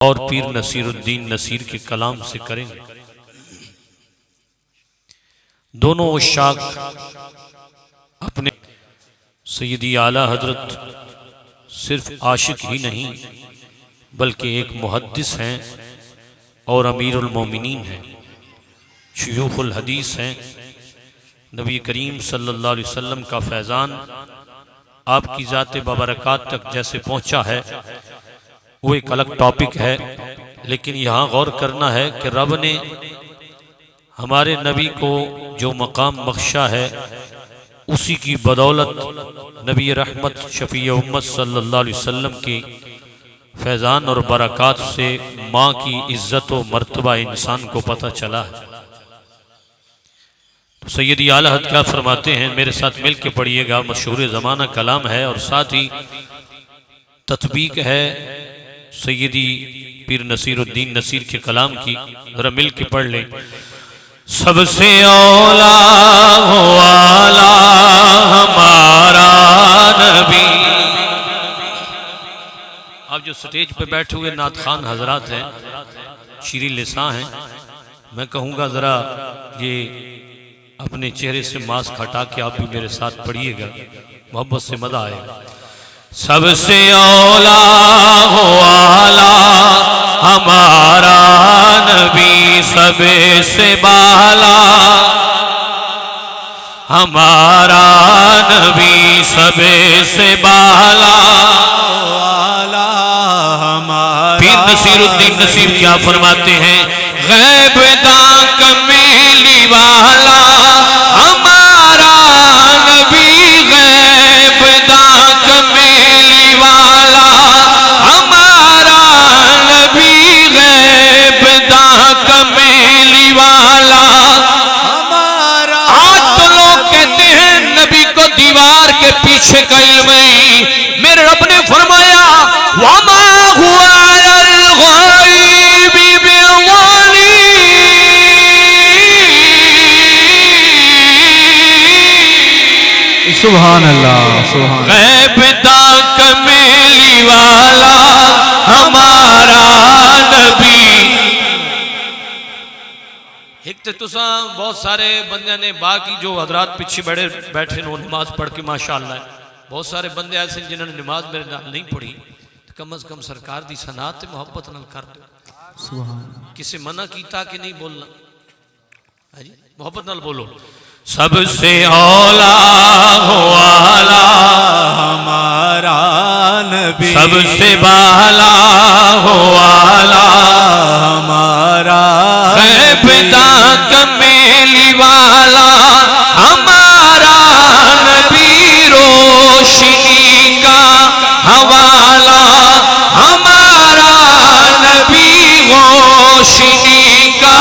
और पीर नसीरुद्दीन नसीर के कलाम से करेंगे। दोनों उशाक अपने सैयदी आला हजरत सिर्फ आशिक ही नहीं बल्कि एक मुहद्दिस हैं और अमीरुल मोमिनीन हैं, शुयूखुल हदीस हैं। नबी करीम सल्लल्लाहु अलैहि वसल्लम का फैज़ान आपकी ज़ात बबरकात तक जैसे पहुँचा है वो एक अलग टॉपिक है, लेकिन यहाँ गौर करना है कि रब ने हमारे नबी को जो मकाम बख्शा है उसी की बदौलत नबी रहमत शफी उम्मत सल्लल्लाहु अलैहि वसल्लम की फैज़ान और बरक़ात से माँ की इज़्ज़त व मर्तबा इंसान को पता चला है। तो सैयदी आला हज़रत क्या फरमाते हैं, मेरे साथ मिल के पढ़िएगा। मशहूर ज़माना कलाम है और साथ ही तत्बीक है सैयदी पीर नसीरुद्दीन नसीर के कलाम की, जरा मिल के पढ़ लें। सबसे औला वाला हमारा नबी। आप जो स्टेज पे बैठे हुए नात खान हजरात हैं, शीरी लिसा हैं, मैं कहूँगा ज़रा ये अपने चेहरे से मास्क हटा के आप भी मेरे साथ पढ़िएगा, मोहब्बत से मज़ा आएगा। सबसे औला वाला हमारा नबी, सबसे बाला हमारा नबी, सबसे बाला वाला हमारा। पीर नसीरुद्दीन नसीर क्या फरमाते हैं, गैब दा कमीली वाला हमारा नबी, गैब दा कमीली वाला हमारा नबी, गैब दा कमीली वाला हमारा। आज तो लोग कहते हैं नबी को दीवार के पीछे का इल्म नहीं, मेरे रब ने फरमाया वमा हुआ सुभान अल्लाह, सुभान। गैब दा कमीली वाला हमारा नबी। एक तो तुसा बहुत सारे बंदे ने बाकी जो हजरात पीछे बैठे नो नमाज पढ़ के माशाअल्लाह, बहुत सारे बंदे ऐसे जिन्होंने नमाज मेरे नाल नहीं पढ़ी, तो कम अज कम सरकार दी सनात ते मोहब्बत नाल कर दो। सुभान। किसे मना कीता कि नहीं बोलना, हाजी मोहब्बत नाल बोलो। सबसे औला वाला हमारा नबी, सबसे बाला वाला हमारा गैब दा कमीली वाला हमारा नबी, रोशनी का हवाला हमारा नबी, रोशनी का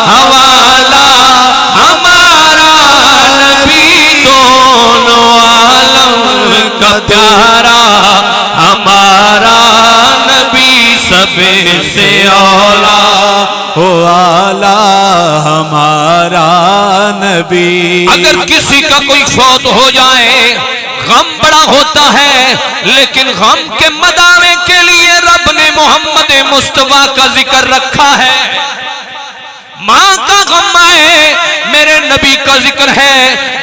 हवाला हमारा नबी, दोनों आलम का प्यारा हमारा नबी, सबसे औला वाला हमारा नबी। अगर किसी का कोई फौत हो जाए गम बड़ा होता है, लेकिन गम के मदावे के लिए रब ने मोहम्मद मुस्तफा का जिक्र रखा है। माँ का गम आए मेरे नबी का जिक्र है,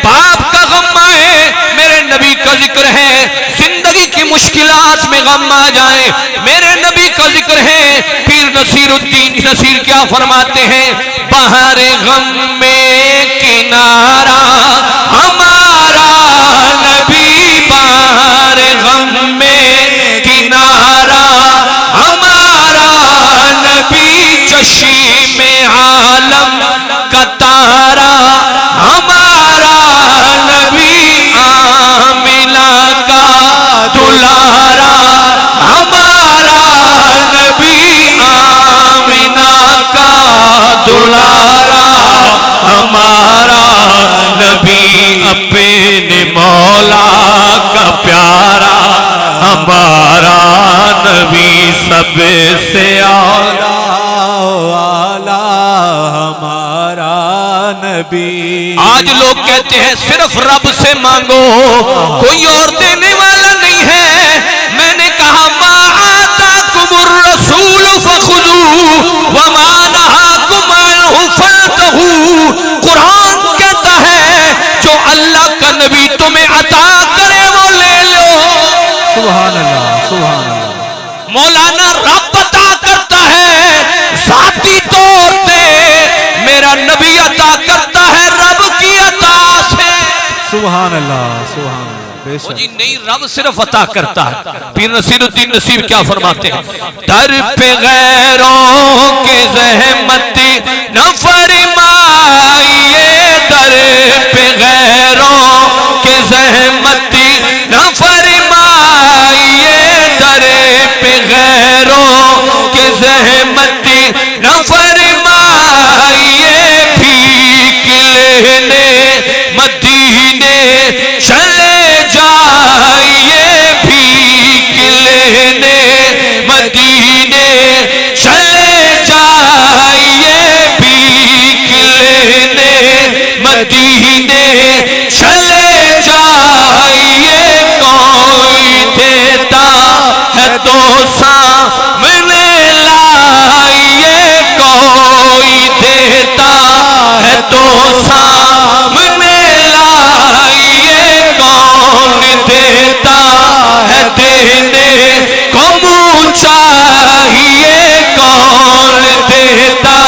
बाप का गम आए मेरे नबी का जिक्र है, जिंदगी की मुश्किलात में गम आ जाए मेरे नबी का जिक्र है। पीर नसीरुद्दीन नसीर क्या फरमाते हैं, बाहर गम में किनारा हमारा नबी, बाहर गम में किनारा हमारा नबी, चश्मे आलम का तारा हमारा नबी, आमिना का दुलारा हमारा नबी, आमिना का दुलारा हमारा नबी, अपने मौला का प्यारा हमारा नबी, सबसे औला वाला हमारा नबी। आज लोग कहते हैं सिर्फ रब से मांगो, कोई और देने वाला नहीं है। मैंने कहा मा आता कुमुर रसूल सुभान अल्लाह, सुभान अल्लाह। मौलाना रब अता करता है जाती तौर पे, मेरा नबी अता करता है रब की अता से। सुभान अल्लाह, सुभान अल्लाह। वो जी नहीं, रब सिर्फ अता करता है। पीर नसीरुद्दीन नसीब क्या फरमाते हैं, दर पे गैरों की ज़हमती न फरमाइए, दर पे गैरों की ज़हमती न फरमाइए, दर पे गैरों की ज़हमती न फरमाइए, भीख लेने मदीने चले जाइए, भीख लेने मदीने चले जाइए, भीख लेने मदीने चले जाइए, कोई देता है तो सामने लाइए, कोई देता है तो सामने लाइए, कौन देता है देने को मुँह चाहिए, कौन देता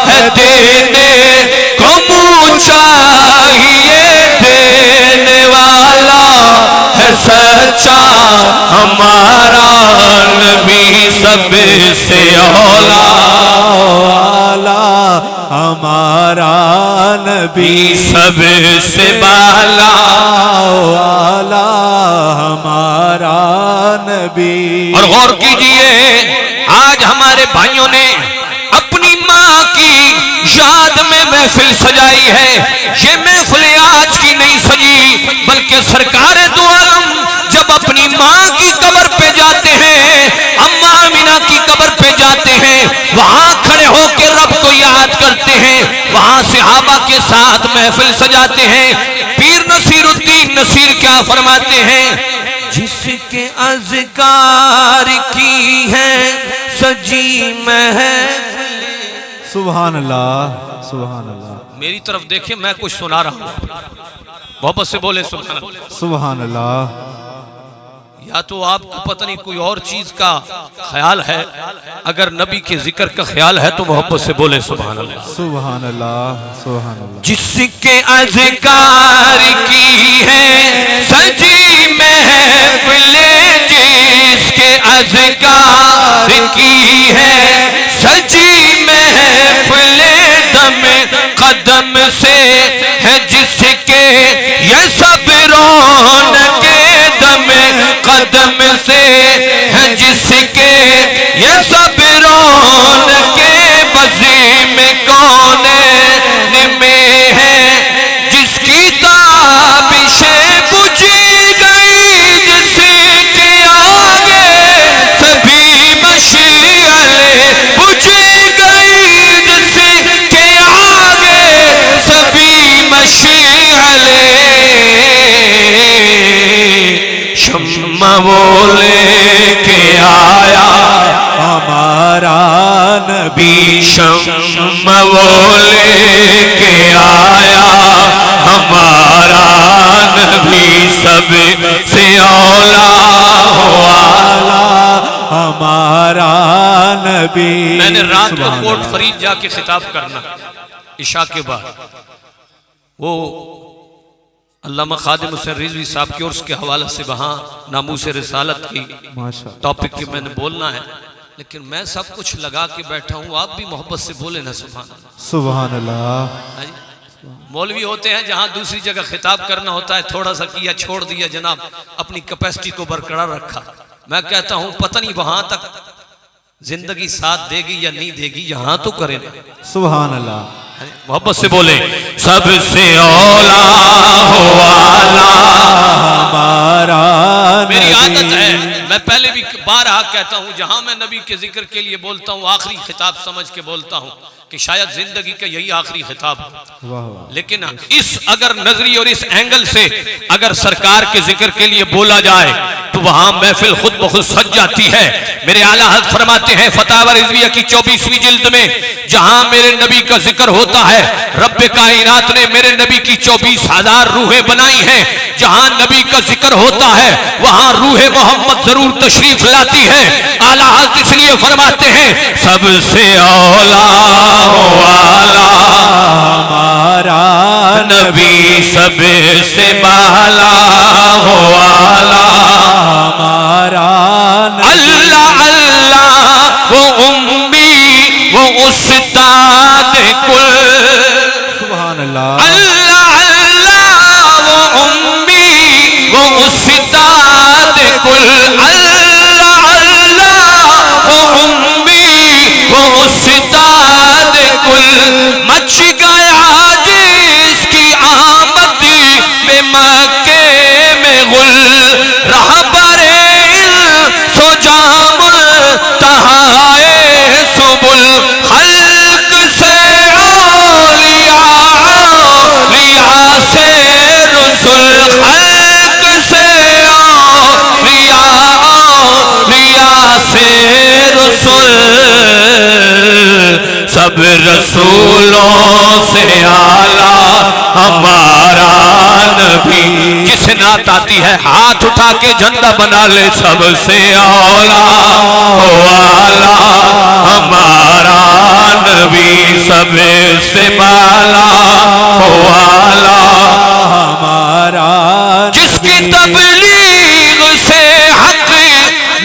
है देने को मुँह चाहिए, देने वाला है सच्चा हमारा नबी सबसे औला, हमारा नबी सबसे बाला, वाला हमारा नबी। और गौर कीजिए, आज हमारे भाइयों ने अपनी माँ की याद में महफिल सजाई है। ये महफिल आज की नहीं सजी, बल्कि सरकार दो आलम जब अपनी माँ की कब्र पे जाते हैं, अम्मा अमीना की कब्र पे जाते हैं, वहां खड़े होकर रब को याद करते हैं, वहां सहाबा के साथ महफिल सजाते हैं। पीर नसीरुद्दीन नसीर क्या फरमाते हैं, जिसके अज़कार की है सजी महफिल। सुभान अल्लाह, सुभान अल्लाह। मेरी तरफ देखिए, मैं कुछ सुना रहा हूं, मोहब्बत से बोले सुभान अल्लाह। सुभान अल्लाह। या तो आपको पता नहीं कोई और चीज का ख्याल है, अगर नबी के जिक्र का ख्याल है तो मोहब्बत से बोले सुभान अल्लाह, सुभान अल्लाह, सुभान अल्लाह। जिसके अज़कार की है सजी महफिल, जिसके अज़कार की है सजी महफिल, दम कदम से है जिसके ये सब रौनके, दम कदम से है जिसके ये सब रौनके, बज़ी में कौने में है जिसकी ताबिशें बुझी गई, जिसके आगे सभी मशाले बुझी गई, जिसके आगे सभी मशाले, शम्मा वो लेके आया हमारा नबी, शम्मा वो लेके आया हमारा नबी, सबसे औला वाला हमारा नबी। मैंने रात को कोट फरीद जाके खिताब करना इशा के बाद, वो अल्लामा खादिम हुसैन रिजवी साहब की उर्स के हवाले से वहाँ नामूस रिसालत की टॉपिक की मैंने बोलना है, लेकिन मैं सब कुछ लगा के बैठा हूँ, आप भी मोहब्बत से बोले ना सुभान अल्लाह। सुभान अल्लाह। मौलवी होते हैं जहाँ दूसरी जगह खिताब करना होता है, थोड़ा सा किया छोड़ दिया जनाब, अपनी कैपेसिटी को बरकरार रखा। मैं कहता हूँ पता नहीं वहां तक जिंदगी साथ देगी या नहीं देगी, यहाँ तो करें। सुभान अल्लाह। मोहब्बत से बोले, सबसे औला वाला हमारा। मेरी आदत है, मैं पहले भी बार कहता हूँ, जहां मैं नबी के जिक्र के लिए बोलता हूँ आखिरी खिताब समझ के बोलता हूँ कि शायद जिंदगी का यही आखिरी खिताब है। लेकिन इस अगर नजरी और इस एंगल से अगर सरकार के जिक्र के लिए बोला जाए तो वहां महफिल खुद ब खुद सज जाती है। मेरे आला हज़रत फरमाते हैं फतावा रिज़विया की 24वीं जिल्द में, जहां मेरे नबी का जिक्र होता है, रब्बे कायनात ने मेरे नबी की 24,000 रूहें बनाई हैं। जहां नबी का जिक्र होता है वहां रूहे मोहम्मद जरूर तशरीफ लाती है। आला हज़रत इसलिए फरमाते हैं सबसे औला वाला हमारा नबी, सबसे बाला हो आला हमारा अल्लाह अल्लाह वो उम्मी वो उस्ताद कुल, सुभान अल्लाह अल्लाह अल्लाह वो उम्मी वो उस्ताद कुल, अल्लाह अल्लाह वो उम्मी वो उस्ताद कुल। मच गया जिसकी आमद में मक्के में गुल, रहबरे सो जामुल तहाए सुबुल, खल्क से औलिया लिया से रसूल, खल्क से औलिया लिया से रसूल, सब रसूलों से आला हमारा नबी। किसे नात आती है हाथ उठा के झंडा बना ले, सबसे औला हो आला हमारा नबी, सबसे बाला हो आला हमारा जिसकी तबलीग से हक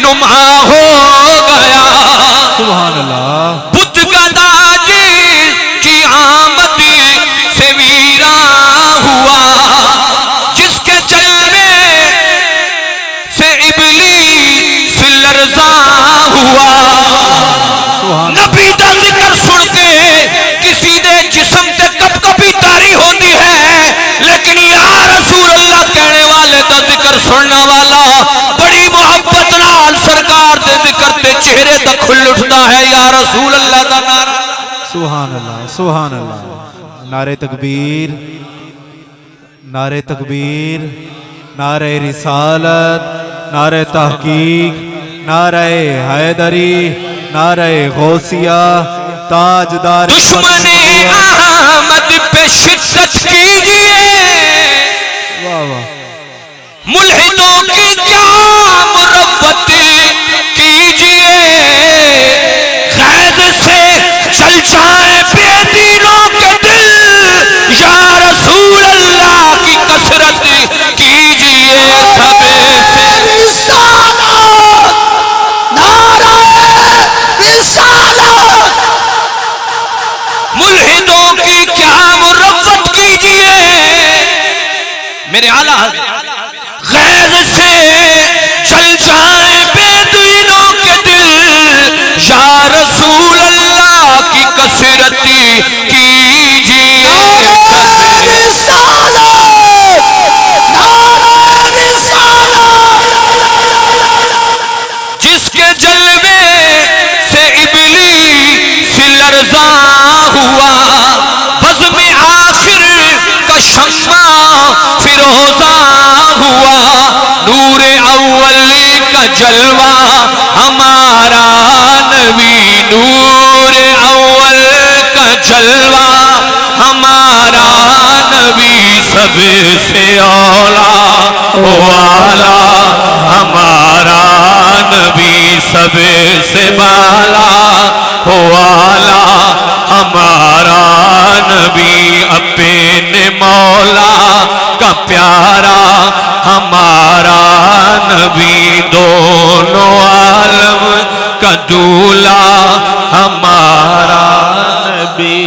नुमा हो गया, सुभान अल्लाह बुत गदा की आमद से वीरा हुआ, जिसके चलने से इब्लीस लर्जा हुआ। नबी दा जिक्र सुन के किसी दे जिस्म ते कप कपी तारी होती है, लेकिन या रसूल अल्लाह कहने वाले दा जिक्र सुनने वाला बड़ी मोहब्बत नाल सरकार दे जिक्र ते चेहरे दा खुल उठता है, या रसूल अल्लाह दा नारा। सुभान अल्लाह सुभान अल्लाह। नारे तकबीर नारे तकबीर, नारे रिसालत, नारे तहकीक, नारे हैदरी, नारे गौसिया, ताजदार दुश्मने अहमद पे शिद्दत कीजिए, वाह वाह मुल्हिदों की क्या मुरब्बत कीजिए, खैज से चल जाए बेदीनों के दिल, या रसूल अल्लाह की कसरत कीजिए। सबसे मुल्हिदों की क्या मुरब्बत कीजिए। मेरे आला गैर से चल जाए बेदीनों के दिल, या रसूल अल्लाह की कसरत कीजिए। जिसके जलवे से इब्लीस लर्जा हुआ, बज़्म आखिर का शम्मा फिरोजा हुआ, नूर अव्वल का जलवा हमारा नबी, नूर अव्वल का जलवा हमारा नबी, सबसे औला वाला हमारा नबी, सबसे बाला हो आला हमारा नबी, अपने मौला का प्यारा हमारा नबी, दोनों आलम का दूल्हा हमारा नबी।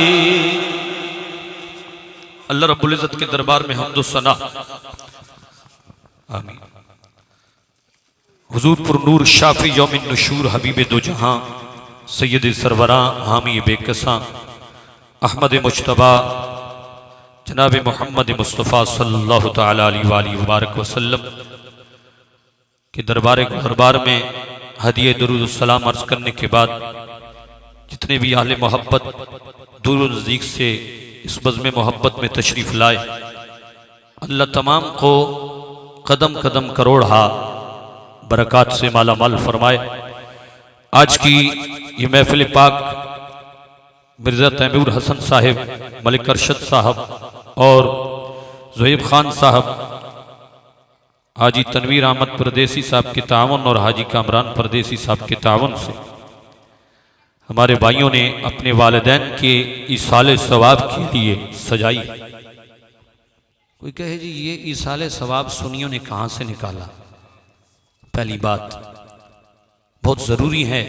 अल्लाह रब्बुल इज्जत के दरबार में हम्दो सना। आमीन। हुजूर पुर नूर शाफी यौमिन नुशूर हबीब दो जहां, सैयद सरवरा हामी बेकसा, अहमद मुज्तबा जनाब मोहम्मद मुस्तफ़ा सल्लल्लाहु तआला अलैहि वबारक वसल्लम के दरबार में हदिये दुरूद सलाम अर्ज करने के बाद जितने भी आहले मोहब्बत दूर नज़दीक से इस बज़्म मोहब्बत में तशरीफ़ लाए, अल्लाह तमाम को कदम कदम करोड़ हा बरक़ात से माला माल फरमाए। आज की ये महफिल पाक मिर्ज़ा तैमूर हसन साहिब, मलिक अरशद साहब और ज़ुहैब खान साहब, हाजी तनवीर अहमद परदेसी साहब के तावन और हाजी कामरान परदेसी साहब के तावन से हमारे भाइयों ने अपने वालिदैन के ईसाले सवाब के लिए सजाई। कोई कहे जी ये ईसाले सवाब सुन्नियों ने कहाँ से निकाला? पहली बात, बहुत ज़रूरी है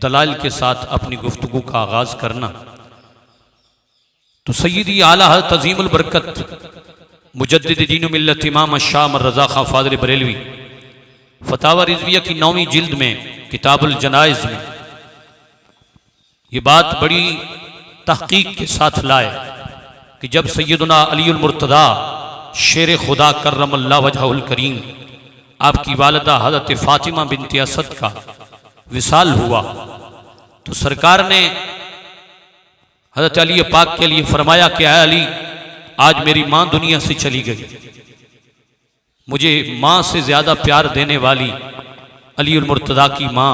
दलाइल के साथ अपनी गुफ्तगू का आगाज करना। तो सय्यदी आला हज़रत अज़ीमुल बरकत मुजद्दिद दीन व मिल्लत इमाम शाह मर्रज़ा खां फ़ाज़िल बरेलवी फ़तावा रिज़विया की 9वीं जिल्द में किताबुल जनाइज़ में ये बात बड़ी तहक़ीक़ के साथ लाए कि जब सैयदना अलीउल मुर्तज़ा शेर खुदा कर्रमल्लाहु वजहुल करीम आपकी वालिदा हज़रत फ़ातिमा बिन्त असद का विसाल हुआ तो सरकार ने हज़रत अली पाक के लिए फरमाया कि ऐ अली, आज मेरी माँ दुनिया से चली गई, मुझे माँ से ज़्यादा प्यार देने वाली अलीउल मुर्तज़ा की माँ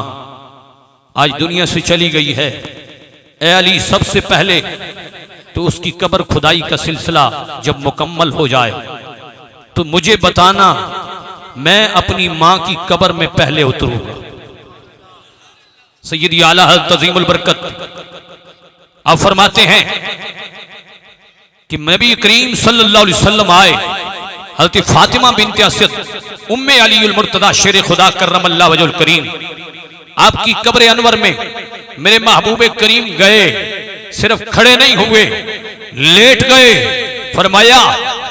आज दुनिया से चली गई है। ऐ अली, सबसे पहले तो उसकी कब्र खुदाई का सिलसिला जब मुकम्मल हो जाए तो मुझे बताना, मैं अपनी माँ की कब्र में पहले उतरूंगा। सय्यदी आला हज़रत अज़ीमुल बरकत आप फरमाते हैं कि नबी करीम सल्लल्लाहु अलैहि वसल्लम आए, हज़रत फ़ातिमा बिन्त असद उम्मे अलीउल मुर्तज़ा शेर खुदा कर्रमल्लाहु वजहुल करीम आपकी कब्र अनवर में मेरे महबूबे करीम गए, सिर्फ खड़े नहीं हुए, लेट गए। फरमाया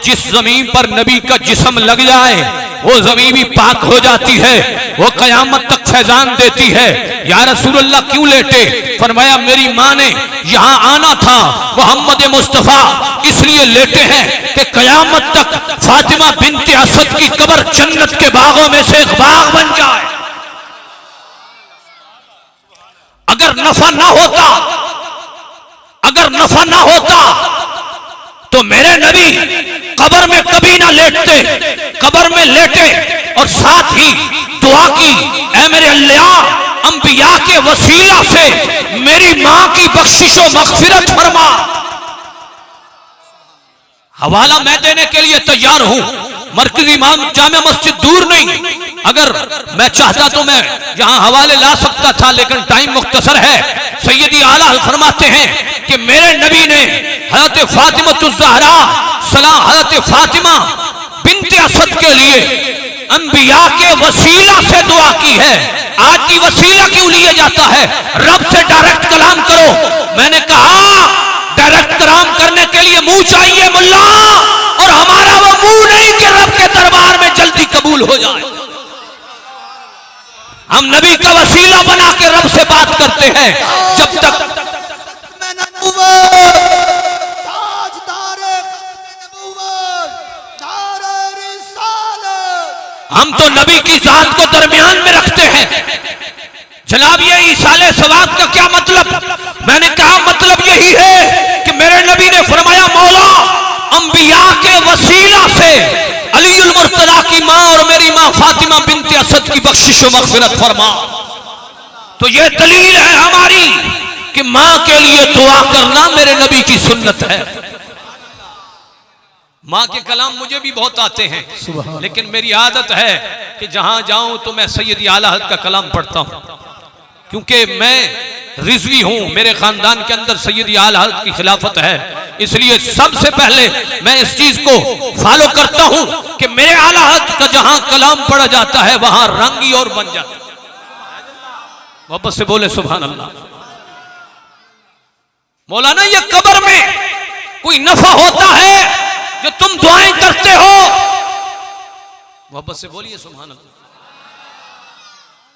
जिस जमीन पर नबी का जिस्म लग जाए वो जमीन भी पाक हो जाती है, वो कयामत तक फैजान देती है। या रसूलुल्लाह क्यों लेटे? फरमाया मेरी माँ ने यहाँ आना था, मोहम्मद मुस्तफ़ा इसलिए लेटे हैं कि कयामत तक फातिमा बिन्त असद की कब्र जन्नत के बागों में से एक बाग बन जाए। अगर नफा ना होता, अगर नफा ना होता तो मेरे नबी कब्र में कभी ना लेटते, कब्र में लेटे और साथ ही दुआ की, ऐ मेरे अल्लाह अंबिया के वसीला से मेरी मां की बख्शिश व मग़फ़िरत फरमा। हवाला मैं देने के लिए तैयार हूं, मरकज़ी इमाम जामे मस्जिद दूर नहीं, अगर मैं चाहता तो मैं यहां हवाले ला सकता था, लेकिन टाइम मुख्तसर है। सय्यदी आला फरमाते हैं कि मेरे नबी ने हज़रत फ़ातिमतुज़ ज़हरा सलाम, हज़रत फ़ातिमा बिन्त असद के लिए अंबिया के वसीला से दुआ की है। आज की वसीला क्यों लिया जाता है? रब से डायरेक्ट कलाम करो। मैंने कहा डायरेक्ट कलाम करने के लिए मुंह चाहिए मुल्ला, और हमारा वो मुंह नहीं कि रब के दरबार में जल्दी कबूल हो जाए। हम नबी का वसीला बना के रब से बात करते हैं। जब तक हम तो नबी की जात को दरमियान में रखते हैं। जनाब ये ईसाले सवाब का क्या मतलब? मैंने कहा मतलब यही है कि मेरे नबी ने फरमाया मौला अंबिया के वसीला से अलीउल मुर्तज़ा की माँ और मेरी माँ फातिमा बिन्त असद की बख्शिश व मग़फ़िरत फरमा। तो ये दलील है हमारी कि माँ के लिए दुआ करना मेरे नबी की सुन्नत है। माँ के कलाम मुझे भी बहुत आते हैं, लेकिन मेरी आदत है कि जहां जाऊं तो मैं सय्यदी आला हज़रत का कलाम पढ़ता हूं, क्योंकि मैं रिज़वी हूं, मेरे खानदान के अंदर सय्यदी आला हज़रत की खिलाफत है। इसलिए सबसे पहले मैं इस चीज को फॉलो करता हूं कि मेरे आला हज़रत का जहां कलाम पढ़ा जाता है वहां रंगी और बन जाता है। वापस से बोले सुभान अल्लाह। मौलाना ये कब्र में कोई नफा होता है जो तुम दुआएं करते हो? वापस से बोलिए सुभान अल्लाह।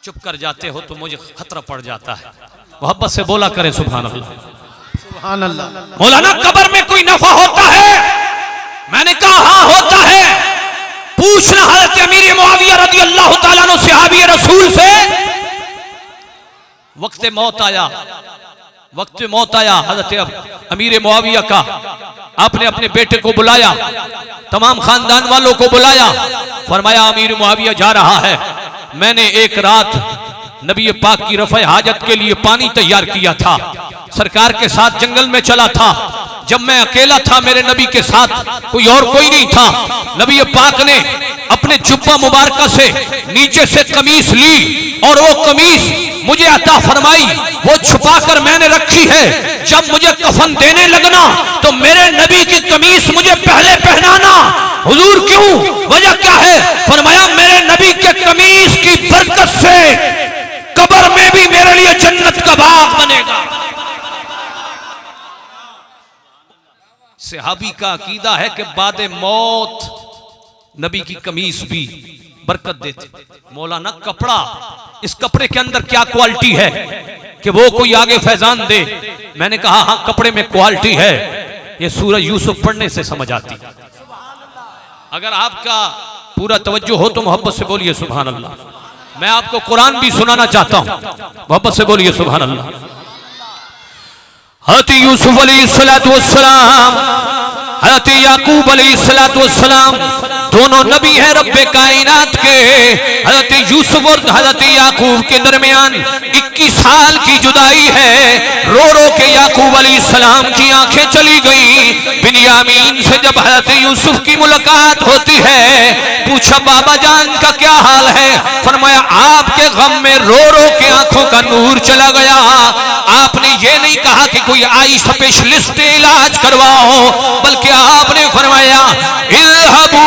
चुप कर जाते हो तो मुझे खतरा पड़ जाता है। मोहब्बत से बोला करें सुभान अल्लाह। सुभान अल्लाह। मौलाना कब्र में कोई नफा होता है? मैंने कहा हाँ होता है। पूछना हज़रत अमीर मुआविया रज़ी अल्लाह तआला अन्हु सहाबी रसूल से। वक्त मौत आया, वक्त मौत आया हज़रत अमीर मुआविया का। आपने अपने बेटे को बुलाया, तमाम खानदान वालों को बुलाया, फरमाया अमीर मुआविया जा रहा है। मैंने एक रात नबी पाक की रफ़े हाजत के लिए पानी तैयार किया था, सरकार के साथ जंगल में चला था। जब मैं अकेला था, मेरे नबी के साथ कोई और कोई नहीं था, नबी पाक ने अपने जुब्बा मुबारक से नीचे से कमीज ली और वो कमीज मुझे अता फरमाई, वो छुपा कर मैंने रखी है। जब मुझे कफन देने लगना तो मेरे नबी की कमीज मुझे पहले पहनाना। हुजूर क्यों, वजह क्या है? फरमाया मेरे नबी के कमीज की बरकत से कब्र में भी मेरे लिए जन्नत का बाग बनेगा। सहाबी का अकीदा है कि बाद मौत नबी की कमीज भी बरकत देती। मौलाना कपड़ा, इस कपड़े के अंदर क्या क्वालिटी है कि वो कोई आगे फैजान दे? मैंने कहा हाँ, कपड़े में क्वालिटी है, ये सूरह यूसुफ पढ़ने से समझ आती। अगर आपका पूरा तवज्जो हो तो मोहब्बत से बोलिए सुभान अल्लाह। मैं आपको कुरान भी सुनाना चाहता हूं, मोहब्बत से बोलिए सुभान अल्लाह। हज़रत यूसुफ अलैहिस्सलाम, हज़रत याकूब अलैहिस्सलाम दोनों नबी हैं रब्बे कायनात के। हज़रत यूसुफ और हज़रत याकूब के दरमियान 21 साल की जुदाई है। रो रो के याकूब अलैहिस्सलाम की आंखें चली गई। बिन्यामीन से जब हज़रत यूसुफ की मुलाकात होती है, पूछा बाबा जान का क्या हाल है? फरमाया आपके गम में रो रो के आंखों का नूर चला गया। आपने ये नहीं कहा कि कोई आई स्पेशलिस्ट इलाज करवाओ, बल्कि आपने फरमाया इल्हबू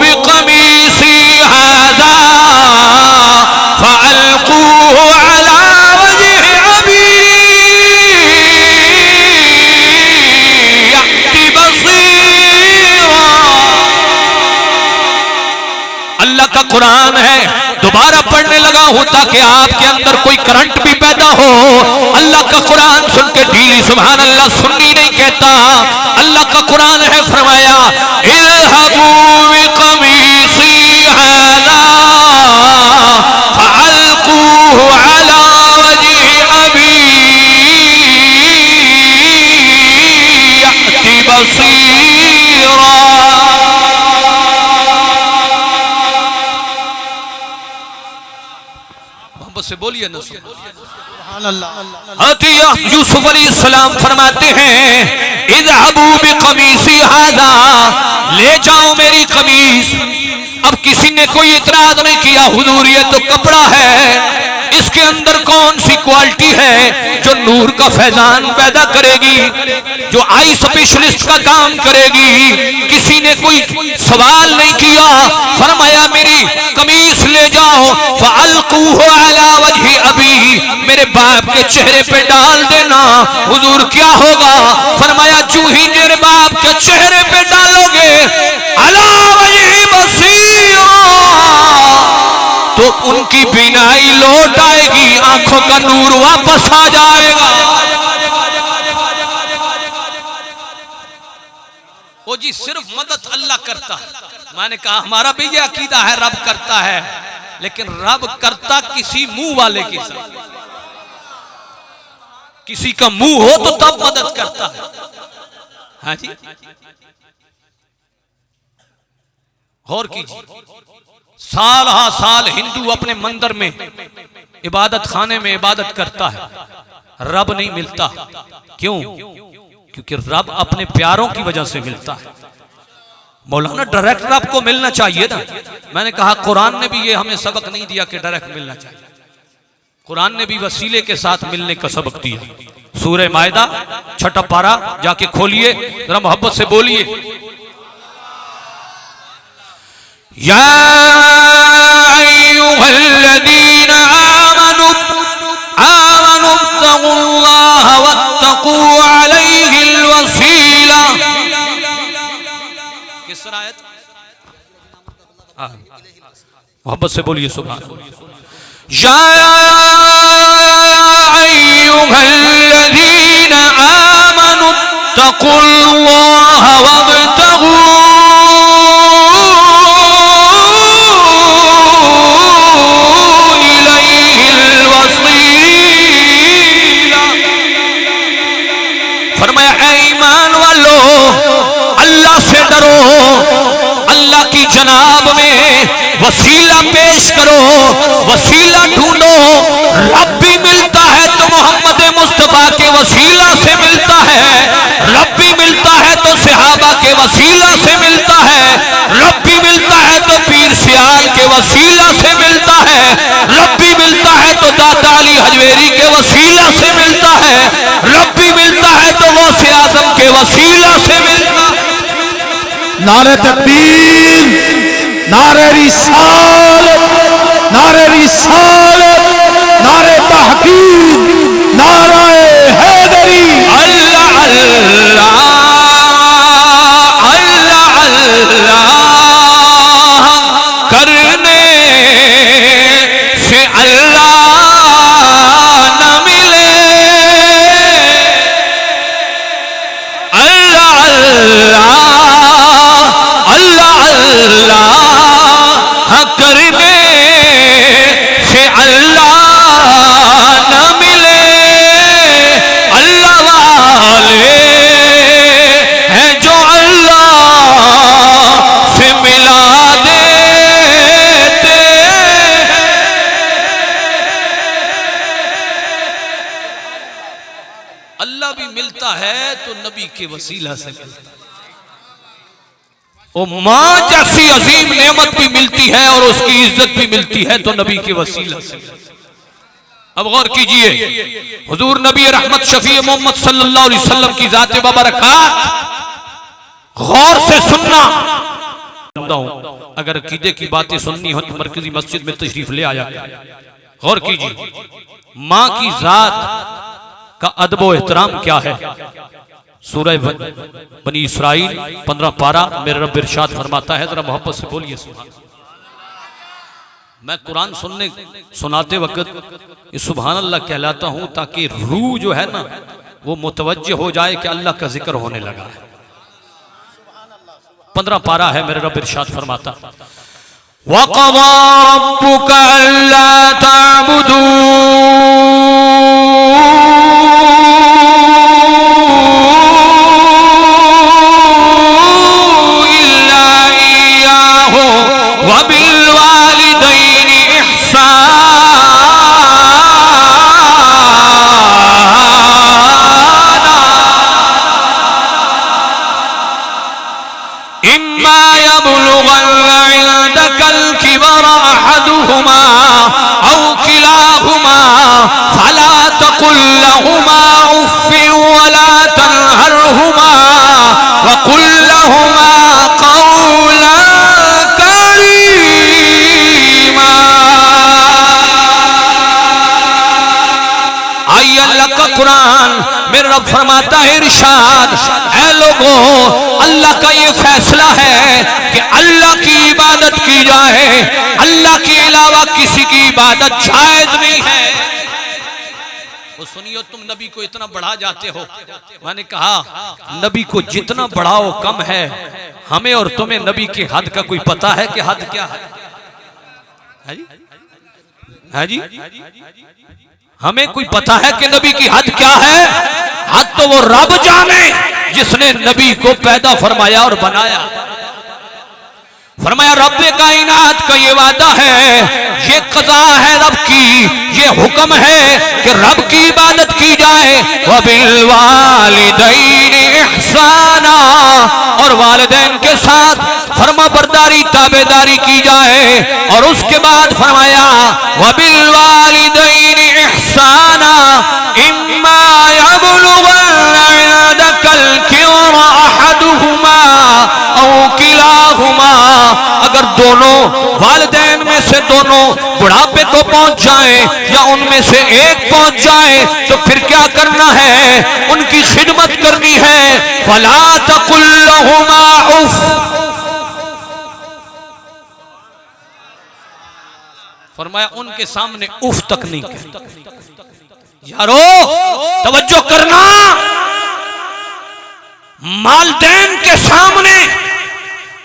बिक़मीसी हाज़ा फ़अल्क़ूहु अला वजहि अबी यअति बसीरा। अल्लाह का कुरान है, दोबारा पढ़ने लगा हूं ताकि आपके अंदर कोई करंट भी पैदा हो। अल्लाह का कुरान सुन के ढीली सुभान अल्लाह सुन्नी नहीं कहता। अल्लाह का कुरान है, फरमाया इल्हबू बिक़मीसी हाज़ा फ़अल्क़ूहु अला वजहि अबी यअति बसीरा। से बोलिए ना यूसुफ अलैहिस्सलाम फरमाते हैं इज़हबू बिक़मीसी हाज़ा, ले जाओ मेरी कमीज। अब किसी ने कोई इतराज नहीं किया, हुजूर ये तो कपड़ा है, इसके अंदर कौन सी क्वालिटी है जो नूर का फैजान पैदा करेगी, जो आई स्पेशलिस्ट का काम करेगी? किसी ने कोई सवाल नहीं किया। फरमाया मेरी कमीज ले जाओ, फ़अल्क़ूहु अला वजहि अबी, मेरे बाप के चेहरे पे डाल देना। हुजूर क्या होगा? फरमाया जो ही मेरे बाप के चेहरे पे डालोगे अला वजहि बसीरा, तो उनकी बीनाई लौट आएगी, आंखों का नूर वापस आ जाएगा। वो जी सिर्फ मदद अल्लाह करता है। मैंने कहा हमारा भी ये अकीदा है, रब करता है, लेकिन रब करता किसी मुंह वाले के साथ। किसी का मुंह हो तो तब मदद करता है। हाँ जी, गौर कीजिए, साल हा साल हिंदू अपने मंदिर में इबादत खाने में इबादत करता है, रब नहीं मिलता। क्यों? क्योंकि रब अपने प्यारों की वजह से मिलता है। मौलाना डायरेक्ट रब को मिलना चाहिए ना। मैंने कहा कुरान ने भी ये हमें सबक नहीं दिया कि डायरेक्ट मिलना चाहिए। कुरान ने भी वसीले के साथ मिलने का सबक दिया। सूरह मायदा 6 पारा जाके खोलिए, जरा मोहब्बत से बोलिए या अय्युहल्लज़ीना आमनू इत्तक़ुल्लाह वत्तक़ू अलैहिल वसीला। किस आयत? मोहब्बत से बोलिए सुभान या अय्युहल्लज़ीना आमनू इत्तक़ुल्लाह वब्तग़ू अल्लाह से डरो, अल्लाह की जनाब में वसीला पेश करो, वसीला ढूंढो। रब भी मिलता है तो मोहम्मद मुस्तफा के वसीला से मिलता है, रब भी मिलता है तो सहाबा के वसीला से मिलता है, रब भी मिलता है तो पीर सियाल के वसीला से मिलता है, रब भी मिलता है तो दाता अली हजवेरी के वसीला से मिलता है, रब भी मिलता है तो गौसे आजम के वसीला से मिलता है। नारे तकबीर, नारे रिसालत, नारे रिसालत, नारे तहकीक, नारे हैदरी। अल्लाह अल्लाह अल्लाह अल्लाह करने से अल्लाह न मिले, अल्लाह अल्लाह अल्लाह अल्लाह करने से अल्लाह न मिले। अल्लाह वाले हैं जो अल्लाह से मिला देते हैं। अल्लाह भी मिलता है तो नबी के वसीला से मिलता है। वो माँ जैसी अजीम नेमत भी मिलती है और उसकी इज्जत भी मिलती है तो नबी के वसीला से। अब गौर कीजिए, हुजूर नबी रहमत शफी मोहम्मद सल्लल्लाहु अलैहि वसल्लम की जात बाबरकात गौर से सुनना। अगर अकीदे की बातें सुननी हो तो मरकजी मस्जिद में तशरीफ ले आया। गौर कीजिए, माँ की जात का अदब व एहतराम क्या है। सूरह बनी इसराइल 15 पारा मेरे रब इरशाद फरमाता है, जरा मोहब्बत से बोलिए सुभान। मैं कुरान सुनाते वक्त सुभान अल्लाह कहलाता हूं ताकि रूह जो है ना वो मुतवज्जे हो जाए कि अल्लाह का जिक्र होने लगा है। 15 पारा है, मेरे रब इरशाद फरमाता वक़ज़ा रब्बुका अल्ला ताबुदू कुरान मेरा रब फरमाता है इरशाद, ऐ लोगों अल्लाह का ये फैसला है कि अल्लाह की इबादत की जाए, अल्लाह के अलावा किसी की इबादत जायज नहीं है। वो सुनियो, तुम नबी को इतना बढ़ा जाते हो। मैंने कहा नबी को जितना बढ़ाओ कम है। हमें और तुम्हें नबी के हद का कोई पता है कि हद क्या है? है जी? हमें कोई पता है कि नबी की हद क्या है? हद तो वो रब जाने जिसने नबी को पैदा फरमाया और बनाया। फरमाया रब्बे कायनात का ये वादा है, ये कज़ा है रब की, ये हुक्म है कि रब की इबादत की जाए। व बिल वालिदैनि इहसाना, और वालिदैन के साथ फरमा बरदारी ताबेदारी की जाए। और उसके बाद फरमाया व बिल वालिदैनि इहसाना इम्मा यबलुगन्ना इंदकल किबरा अहदुहुमा औ किलाहुमा, अगर दोनों वालिदैन में से दोनों बुढ़ापे को पहुंच जाए या उनमें से एक पहुंच जाए तो फिर क्या करना है? उनकी खिदमत करनी है। फला तकुल लहुमा उफ, फरमाया उनके सामने उफ तक नहीं कहना। यारो तवज्जो करना, वालिदैन के सामने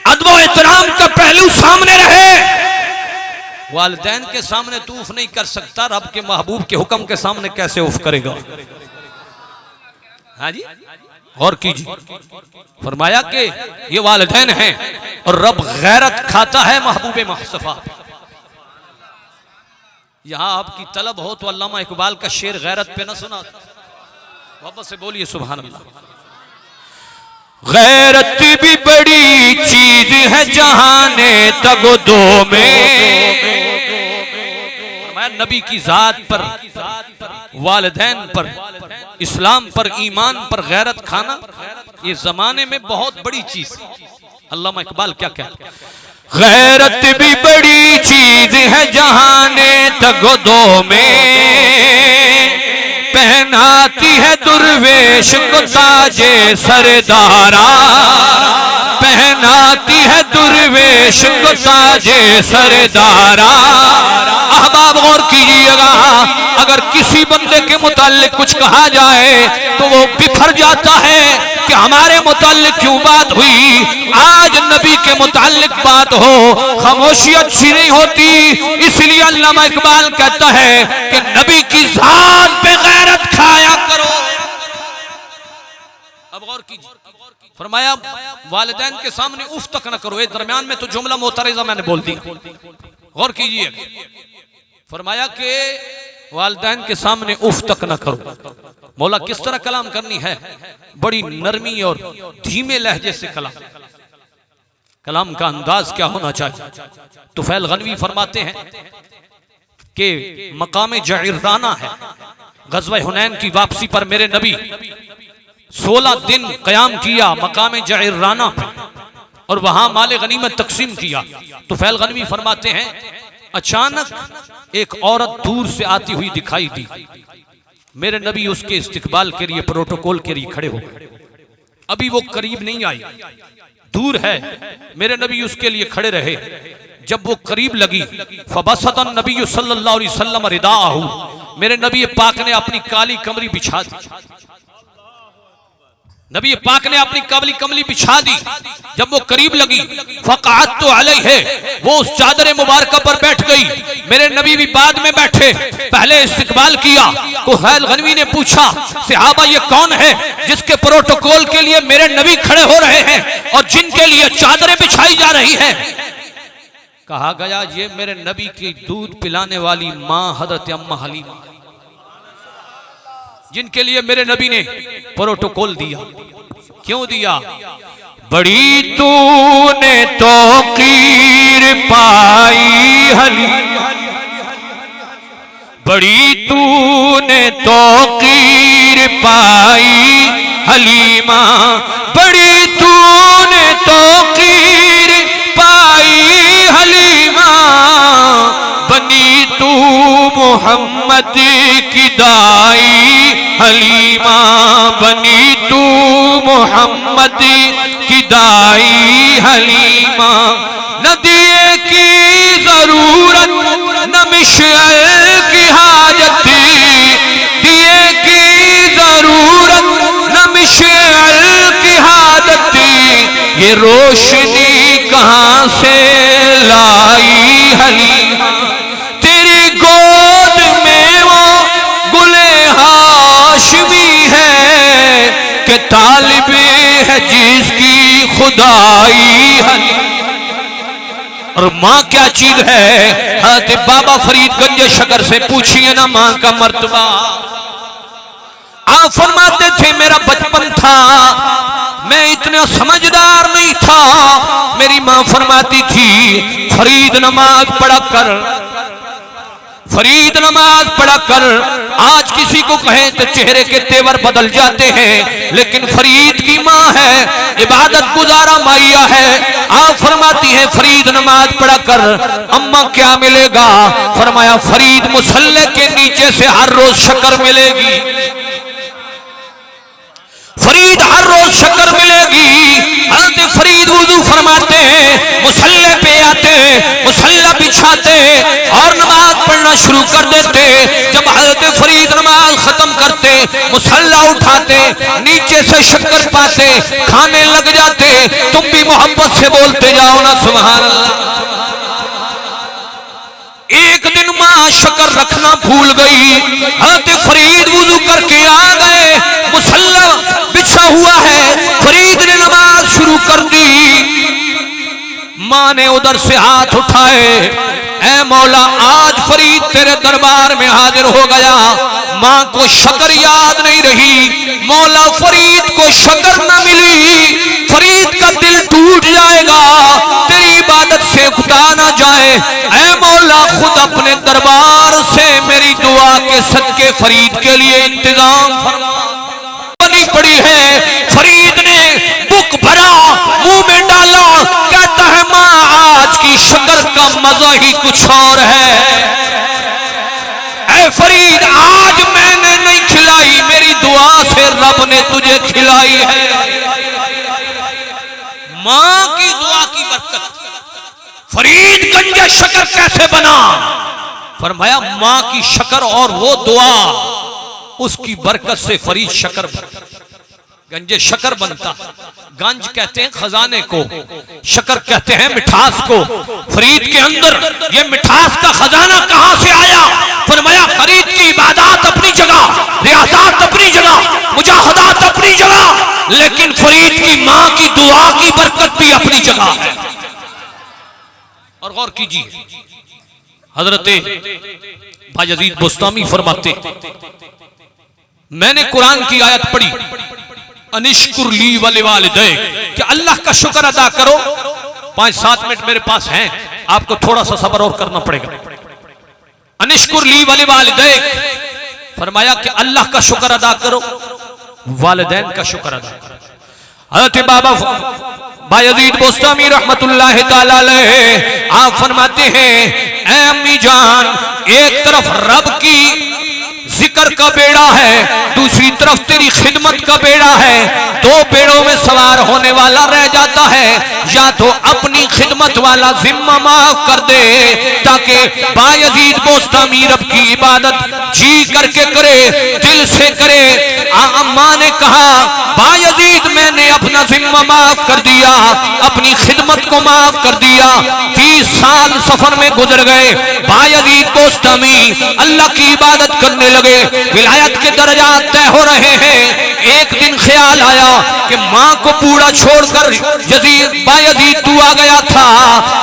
अदब व एहतराम का पहलू सामने रहे। वालिदैन के सामने तू उफ नहीं कर सकता, रब के महबूब के हुक्म के सामने कैसे उफ करेगा? हाँ जी, और कीजिए। फरमाया कि ये वालिदैन हैं, और रब गैरत खाता है महबूब मुस्तफा। यहां आपकी तलब हो तो अल्लामा इकबाल का शेर गैरत पे ना सुना, वापस से बोलिए सुभान अल्लाह। गैरत भी बड़ी चीज है जहाने तगदो में। नबी की जात पर, वालिदैन पर, इस्लाम पर, ईमान पर गैरत खाना ये जमाने में बहुत बड़ी चीज। अल्लामा इकबाल क्या कहते हैं, गैरत भी बड़ी चीज है जहाने तगदो में, पहनाती है दुर्वेश को ताजे सरदारा, पहनाती है दुर्वेश को ताजे सरदारा। अहबाब गौर कीजिएगा, अगर किसी बंदे के मुताल्लिक कुछ कहा जाए तो वो बिखर जाता है कि हमारे मुताल्लिक क्यों बात हुई। आज नबी के मुताल्लिक बात हो, खामोशी अच्छी नहीं होती। इसलिए अल्लामा इकबाल कहता है कि नबी की जात पे गैरत खाया करो। अब गौर कीजिए, फरमाया वालिदैन के सामने उफ तक न करो। ये दरमियान में तो जुमला मोतरज़ा मैंने बोल दी, गौर कीजिए। फरमाया कि वालिदैन के सामने उफ तक न करो। मौला किस तरह कलाम करनी है, बड़ी नरमी और धीमे लहजे से कलाम। कलाम का अंदाज क्या होना चाहिए। तुफैल गनवी फरमाते हैं कि मकाम जइराना है, गज़वा हुनैन की वापसी पर मेरे नबी 16 दिन क़याम किया मकाम जइराना पे और वहां माल गनीमत तकसीम किया। तुफैल गनवी फरमाते हैं अचानक एक औरत दूर से आती हुई दिखाई दी। मेरे नबी उसके इस्तिकबाल के लिए, प्रोटोकॉल के लिए खड़े हो गए। अभी वो करीब नहीं आई, दूर है। मेरे नबी उसके लिए खड़े रहे। जब वो करीब लगी, फबसतन नबी सल्लल्लाहु अलैहि वसल्लम रिदाअहू, मेरे नबी पाक ने अपनी काली कमरी बिछा दी। नबी पाक ने अपनी काली कमली बिछा दी। जब वो करीब लगी, फ़क़अत अलैहि, वो उस चादर मुबारक पर बैठ गई। मेरे नबी भी बाद में बैठे, पहले इस्तिकबाल किया। तुफैल गनवी ने पूछा, सहाबा ये कौन है जिसके प्रोटोकॉल के लिए मेरे नबी खड़े हो रहे हैं और जिनके लिए चादरें बिछाई जा रही है। कहा गया ये मेरे नबी की दूध पिलाने वाली मां हजरत अम्मा हलीमा, जिनके लिए मेरे नबी ने प्रोटोकॉल दिया। क्यों दिया? बड़ी तूने तौकीर पाई हली, बड़ी तूने तौकीर पाई हलीमा, बड़ी तूने तौकीर पाई हलीमा, बनी तू मोहम्मद की दाई हलीमा, बनी तू मोहम्मद की दाई हलीमा। न दिए की जरूरत न मिशअल की हाजत, दिए की जरूरत न मिशअल की हाजत, ये रोशनी कहाँ से लाई हलीमा। तेरी गोद में वो गुले हाशमी है कि तालिबे है जिसकी खुदाई है। और माँ क्या चीज है? हज़रत बाबा फरीदगंज शकर से पूछिए ना माँ का मर्तबा। आप फरमाते थे मेरा बचपन था, मैं इतना समझदार नहीं था। मेरी माँ फरमाती थी फरीद नमाज पढ़ा कर, फरीद नमाज पढ़ा कर। आज किसी को कहें तो चेहरे के तेवर बदल जाते हैं, लेकिन फरीद की माँ है, इबादत गुजारा माइया है। आप फरमाती है फरीद नमाज पढ़ा कर। अम्मा क्या मिलेगा? फरमाया फरीद मुसल्ले के नीचे से हर रोज शक्कर मिलेगी, फरीद हर रोज शक्कर मिलेगी। हज़रत फरीद वुज़ू फरमाते हैं, मुसल्ले पे आते, मुसल्ला बिछाते और नमाज पढ़ना शुरू कर देते। जब हज़रत फरीद नमाज खत्म करते, मुसल्ला उठाते, नीचे से शक्कर पाते, खाने लग जाते। तुम भी मोहब्बत से बोलते जाओ ना सुभान अल्लाह। एक दिन माँ शक्कर रखना भूल गई। हज़रत फरीद वुज़ू करके आ गए, मुसल्ला बिछा हुआ है, फरीद ने नमाज शुरू कर दी। माँ ने उधर से हाथ उठाए, ऐ मौला आज फरीद तेरे दरबार में हाजिर हो गया, माँ को शक्र याद नहीं रही, मौला फरीद को शक्र न मिली, फरीद का दिल टूट जाएगा, तेरी इबादत से खुदा ना जाए, ऐ मौला खुद अपने दरबार से मेरी दुआ के सदके फरीद के लिए इंतजाम फरमानी पड़ी है। फरीद ने बुक भरा, मुंह में डाला, कहता है माँ आज की शक्र का मजा ही कुछ और है, ऐ फरीद आज मैंने नहीं खिलाई, मेरी दुआ से रब ने तुझे खिलाई है। मां की दुआ की बरकत फरीद गंजे शक्र कैसे बना? फरमाया मां की शक्र और वो दुआ, उसकी बरकत से फरीद शक्र गंजे शक्र बनता। गंज कहते हैं खजाने को, शक्र कहते हैं मिठास को। फरीद के अंदर ये मिठास का खजाना कहां से आया? फरमाया फरीद की इबादत अपनी जगह, रियासत अपनी जगह, मुजाहदात अपनी जगह, लेकिन फरीद की मां की दुआ की बरकत भी अपनी जगह है। और गौर कीजिए, हजरत बायजीद बुस्तामी फरमाते, मैंने कुरान की आयत पढ़ी, अनिश्कुर ली वले वालिदै, कि अल्लाह का शुक्र अदा करो। 5-7 मिनट मेरे पास हैं, आपको थोड़ा सा सब्र और करना पड़ेगा। अनिश्कुर ली वले वालिदै, फरमाया कि अल्लाह का शुक्र अदा करो, वालिदैन का शुक्र अदा करो। हज़रत बाबा बायजीद बुस्तामी रहमतुल्लाह ताला अलैह आप फरमाते हैं, ऐ अम्मी जान, एक तरफ रब की जिक्र का बेड़ा है, दूसरी तरफ तेरी खिदमत का बेड़ा है, दो बेड़ों में सवार होने वाला रह जाता है, या तो अपनी खिदमत वाला जिम्मा माफ कर दे ताकि बायजीद बुस्तामी रब की इबादत जी करके करे, दिल से करे। अम्मा ने कहा बायजीद मैंने अपना जिम्मा माफ कर दिया, अपनी खिदमत को माफ कर दिया। 30 साल सफर में गुजर गए, बायजीद बुस्तामी अल्लाह की इबादत करने लगे, विलायत के दर्जात तय हो रहे हैं। एक दिन ख्याल आया कि माँ को बूढ़ा छोड़कर बायजीद तू आ गया था,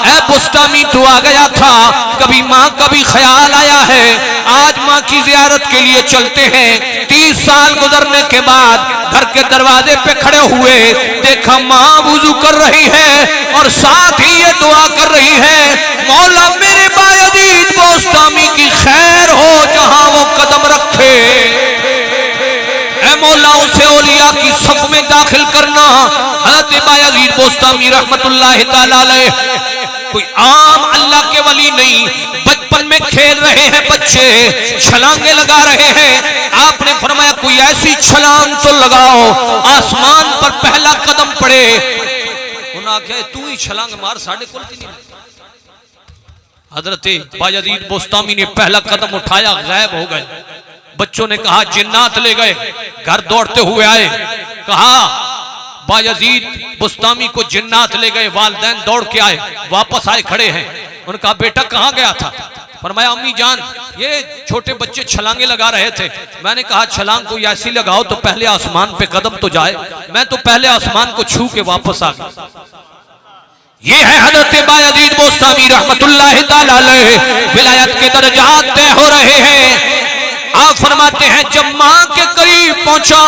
ऐ बुस्तामी तू आ गया था, कभी माँ कभी ख्याल आया है आज माँ की जियारत के लिए चलते हैं। 30 साल गुजरने के बाद घर के दरवाजे पे खड़े हुए, देखा माँ वुजू कर रही है और साथ ही ये दुआ कर रही है, मौला मेरे बायजीद बुस्तामी की खैर हो जहां वो कदम रखे, ऐ मौला उसे औलिया की सफ में दाखिल करना। हज़रत बायजीद बुस्तामी रहमतुल्लाह ताला अलैह कोई आम अल्लाह के वली नहीं, बचपन में खेल रहे हैं बच्चे, छलांगे लगा रहे हैं। आपने फरमाया कोई ऐसी छलांग तो लगाओ आसमान पर पहला कदम पड़े। उन्होंने कहा तू ही छलांग मार, साढ़े को नहीं। हजरत बायजीद बुस्तामी ने पहला कदम उठाया, गायब हो गए। बच्चों ने कहा जिन्नात ले गए, घर दौड़ते हुए आए, कहा बायजीद बुस्तामी को जिन्नात ले गए। वालिदैन दौड़ के आए, वापस आए, खड़े हैं। उन्होंने कहा बेटा कहाँ गया था? फरमाया अम्मी जान ये छोटे बच्चे छलांगे लगा रहे थे, मैंने कहा छलांग को ऐसी लगाओ तो पहले आसमान पे कदम तो जाए, मैं तो पहले आसमान को छू के वापस आ गया। ये है हज़रत बायजीद बुस्तामी रहमतुल्लाह ताला अलैह, विलायत के दर्जात तय हो रहे हैं। आप फरमाते हैं जब मां के करीब पहुंचा,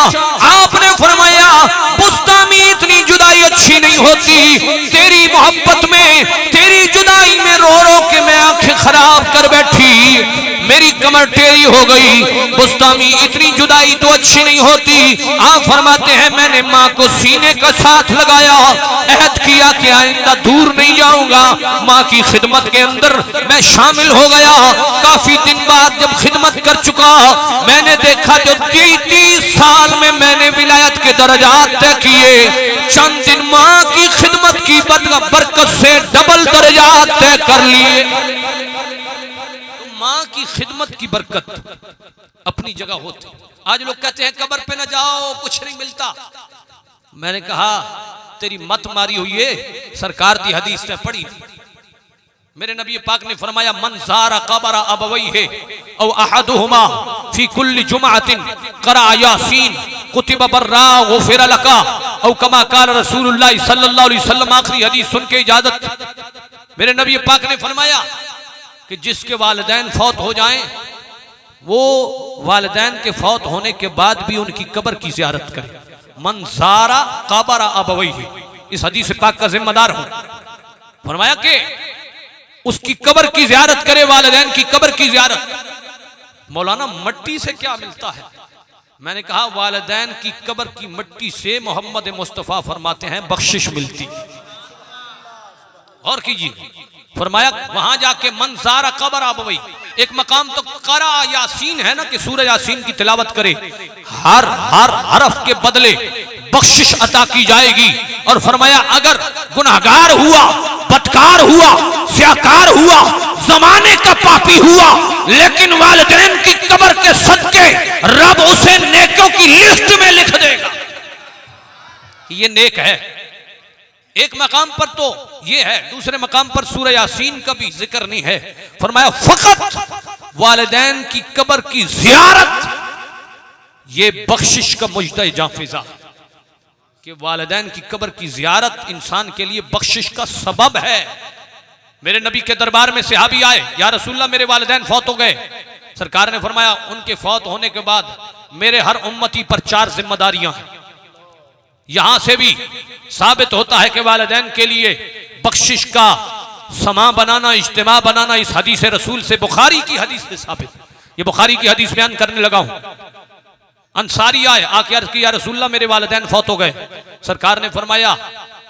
आपने फरमाया बुस्तामी इतनी जुदाई अच्छी नहीं होती, तेरी मोहब्बत में, तेरी जुदाई में रो रो के मैं आंखें खराब कर बैठी, मेरी कमर टेढ़ी हो गई। बुस्तामी इतनी जुदाई तो अच्छी नहीं होती। आप फरमाते हैं मैंने माँ को सीने का साथ लगाया, अहद किया कि आइंदा दूर नहीं जाऊंगा, माँ की खिदमत के अंदर मैं शामिल हो गया। काफी दिन बाद जब खिदमत कर चुका, मैंने देखा जो 30 साल में मैंने विलायत के दर्जात तय किए, चंद दिन माँ की खिदमत की बरकत से डबल दर्जात तय कर लिए। माँ की खिदमत की बरकत अपनी जगह होती। आज लोग कहते हैं कब्र पे न जाओ कुछ नहीं मिलता। मैंने कहा तेरी मत मारी हुई है, सरकार की हदीस ने पढ़ी, मेरे नबी पाक ने फरमाया मन ज़ारा क़ब्र अबवैहि औ अहदुहुमा फी कुल्ली जुमअतिन क़रा यासीन कुतिबा बर्रा गुफ़िर लका औ कमा क़ाल रसूलुल्लाह सल्लल्लाहु अलैहि वसल्लम। आखिरी हदीस सुन के इजाजत। मेरे नबी पाक ने फरमाया कि जिसके वालिदैन फौत हो जाएं वो वालिदैन के फौत होने के बाद भी उनकी कब्र की ज़ियारत करे। मन ज़ारा क़बर अबवैहि, इस हदीस पाक का जिम्मेदार हूं। फरमाया कि उसकी कब्र की ज़ियारत करे, वालिदैन की कब्र की ज़ियारत। मौलाना मट्टी से क्या मिलता है? मैंने कहा वालिदैन की कब्र की मट्टी से मोहम्मद मुस्तफ़ा फरमाते हैं बख्शिश मिलती। और कीजिए, फरमाया वहां जाके मंसारा कब्र अबवैहि, एक मकाम तो करा यासीन है ना कि सूरह यासीन की तिलावत करे, हर हर हरफ के बदले बख्शिश अता की जाएगी। और फरमाया अगर गुनाहगार हुआ, बदकार हुआ, स्याकार हुआ, जमाने का पापी हुआ, लेकिन वालिदैन की कब्र के सदके रब उसे नेकों की लिस्ट में लिख देगा कि ये नेक है। एक मकाम पर तो ये है, दूसरे मकाम पर सूरह यासीन का भी जिक्र नहीं है। फरमाया फकत वालिदैन की कब्र की ज़ियारत ये बख्शिश का मुजदा जाफिजा, कि वालिदैन की कब्र की ज़ियारत इंसान के लिए बख्शिश का सबब है। मेरे नबी के दरबार में सहाबी आए, या रसूलल्लाह मेरे वालिदैन फौत हो गए। सरकार ने फरमाया उनके फौत होने के बाद मेरे हर उम्मती पर 4 जिम्मेदारियां हैं। यहां से भी साबित होता है कि वालिदैन के लिए बख्शिश का समा बनाना, इज्तिमा बनाना इस हदीस रसूल से, बुखारी की हदीस से साबित। ये बुखारी की हदीस बयान करने लगा हूं। अंसारी आए, आके अर्ज की या रसूलल्लाह मेरे वालिदैन फौत हो गए। सरकार ने फरमाया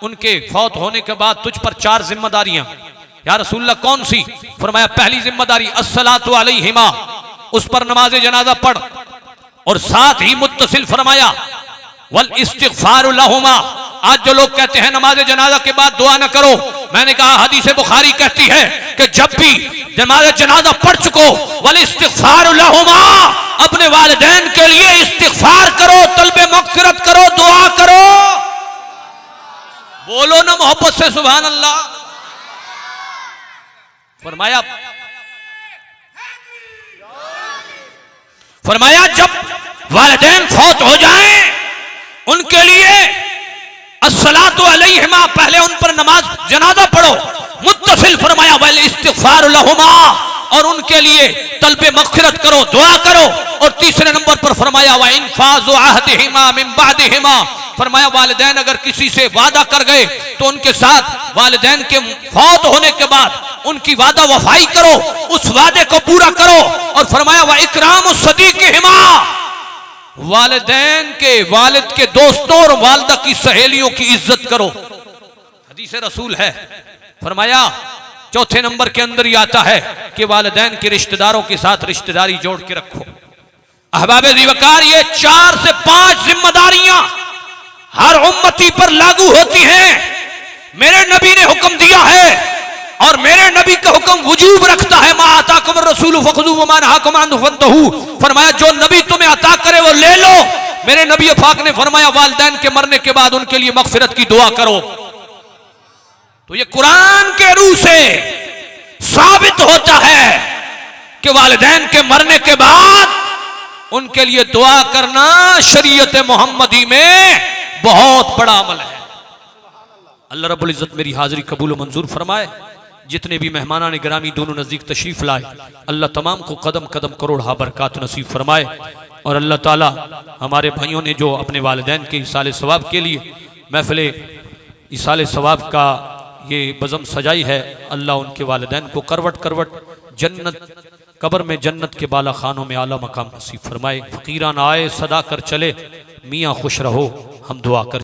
उनके फौत होने के बाद तुझ पर 4 जिम्मेदारियां। या रसूलल्लाह कौन सी? फरमाया पहली जिम्मेदारी अस्सलातु अलैहिमा, उस पर नमाज जनाजा पढ़, और साथ ही मुत्तसिल फरमाया वल इस्तिगफारु लहुमा। आज जो लोग कहते हैं नमाज जनाजा के बाद दुआ न करो, मैंने कहा हदीस बुखारी कहती है कि जब भी नमाज जनाजा पढ़ चुको वल इस्तिगफारु लहुमा, अपने वालिदैन के लिए इस्तिगफार करो, तलबे मग़फ़िरत करो, दुआ करो। बोलो ना मोहब्बत से सुभान अल्लाह। फरमाया जब वालिदैन फौत हो जाएं उनके लिए अस्सलातु अलैहिमा, पहले उन पर नमाज जनाजा पढ़ो, मुत्तसिल फरमाया वल इस्तिगफारु लहुमा, और उनके लिए तलबे मग़फ़िरत करो, दुआ करो। और तीसरे नंबर पर फरमाया व इन्फाज़ु अहदिहिमा मिन बादिहिमा, फरमाया वालिदैन अगर किसी से वादा कर गए तो उनके साथ वालिदैन के फौत होने के बाद उनकी वादा वफाई करो, उस वादे को पूरा करो। और फरमाया व इकरामु सदीक़िहिमा, वालिदैन के वालिद के दोस्तों और वालिदा की सहेलियों की इज्जत करो। हदीस रसूल है। फरमाया चौथे नंबर के अंदर ही आता है कि वालिदैन के रिश्तेदारों के साथ रिश्तेदारी जोड़ के रखो। अहबाब ज़िवकार, ये 4 से 5 जिम्मेदारियां हर उम्मती पर लागू होती हैं। मेरे नबी ने हुक्म दिया है और मेरे नबी का हुक्म वजूब रखता है। मा आताकुम रसूलु फखुदू व मा नहाकुम अन्हु फंतहू, फरमाया जो नबी तुम्हें अता करे वो ले लो। मेरे नबी पाक ने फरमाया वालिदैन के मरने के बाद उनके लिए मग़फ़िरत की दुआ करो। तो ये कुरान के रूह से साबित होता है कि वालिदैन के मरने के बाद उनके लिए दुआ करना शरीयत मोहम्मदी में बहुत बड़ा अमल है। अल्लाह रब्बुल इज़्ज़त मेरी हाजिरी कबूल व मंजूर फरमाए। जितने भी मेहमानान गिरामी दोनों नज़दीक तशरीफ़ लाए, अल्लाह तमाम को कदम कदम करोड़ बरक़ात नसीब फरमाए। और अल्लाह ताला हमारे भाइयों ने जो अपने वालिदैन के इसाले सवाब के लिए महफ़िल इसाले सवाब का ये बज़म सजाई है, अल्लाह उनके वालिदैन को करवट करवट जन्नत, कब्र में जन्नत के बाला खानों में आला मकाम नसीब फरमाए। फ़कीरान आए सदा कर चले, मियाँ खुश रहो, हम दुआ कर